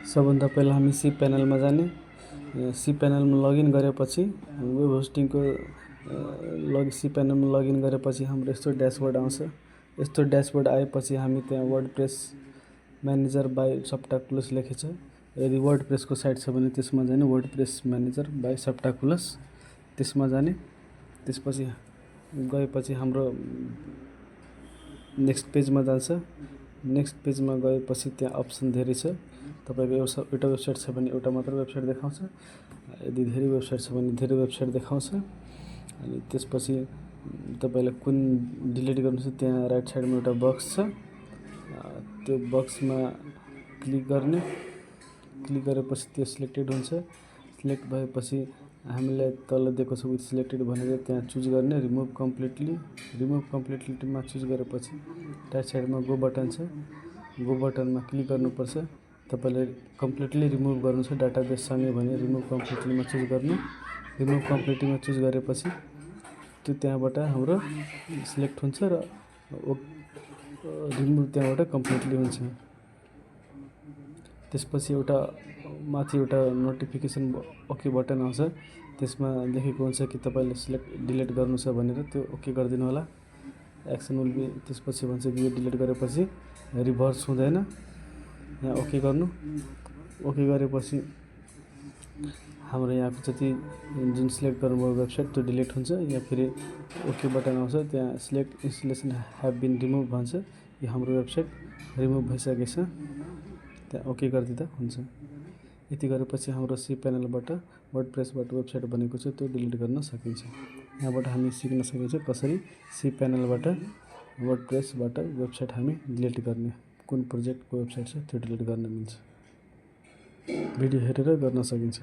सबभन्दा पहिला हामी सी प्यानलमा जाने। सी प्यानलमा लगइन गरेपछि वेब होस्टिङको सी प्यानलमा लगइन गरेपछि हाम्रो यस्तो ड्यासबोर्ड आउँछ। यस्तो ड्यासबोर्ड आएपछि हामी त्यहाँ वर्डप्रेस म्यानेजर बाई सफ्टाकुलस लेखेको छ। यदि वर्डप्रेसको साइट छ भने त्यसमा जाने, वर्डप्रेस म्यानेजर बाई सफ्टाकुलस त्यसमा जाने। त्यसपछि गएपछि हाम्रो नेक्स्ट पेजमा जान्छ। नेक्स्ट पेजमा गएपछि त्यहाँ अप्सन धेरै छ। तपाईको एउटा वेबसाइट छ भने एउटा मात्र वेबसाइट देखाउँछ, यदि धेरै वेबसाइट छ भने धेरै वेबसाइट देखाउँछ। अनि त्यसपछि तपाईलाई कुन डिलिट गर्नु छ त्यहाँ राइट साइडमा एउटा बक्स छ, त्यो बक्समा क्लिक गर्ने। क्लिक गरेपछि त्यो सिलेक्टेड हुन्छ। सिलेक्ट भएपछि हामीलाई तल दिएको छ विथ सिलेक्टेड भनेर त्यहाँ चुज गर्ने। रिमुभ कम्प्लिटलीमा चुज गरेपछि राइट साइडमा गो बटन छ, गो बटनमा क्लिक गर्नुपर्छ। तपाईले कम्प्लिटली रिमुभ गर्नु छ डाटाबेससँगै भने रिमुभ कम्प्लिटलीमा चुज गर्नु। रिमुभ कम्प्लिटलीमा चुज गरेपछि त्यो त्यहाँबाट हाम्रो सिलेक्ट हुन्छ र रिमुभ त्यहाँबाट कम्प्लिटली हुन्छ। त्यसपछि एउटा माथि एउटा नोटिफिकेसन ओके बटन आउँछ, त्यसमा लेखेको हुन्छ कि तपाईले डिलिट गर्नु छ भनेर, त्यो ओके गरिदिनु होला। एक्सन विल बी त्यसपछि भन्छ कि यो डिलिट गरेपछि रिभर्स हुँदैन, यहाँ ओके गर्नु। ओके गरेपछि हाम्रो यहाँको जति जुन सिलेक्ट गर्नुभयो वेबसाइट त्यो डिलिट हुन्छ। या फेरि ओके बटन आउँछ, त्यहाँ select installation have been remove भन्छ, यो हाम्रो वेबसाइट रिमुभ भइसकेको छ, त्यहाँ ओके गरिदिँदा हुन्छ। यति गरेपछि हाम्रो सी प्यानलबाट वर्डप्रेसबाट वेबसाइट बनेको छ त्यो डिलिट गर्न सकिन्छ। यहाँबाट हामी सिक्न सकिन्छ कसरी सी प्यानलबाट वर्डप्रेसबाट वेबसाइट हामी डिलिट गर्ने, कुन प्रोजेक्टको वेबसाइट छ त्यो डिलिट गर्न मिल्छ। भिडियो हेरेर गर्न सकिन्छ।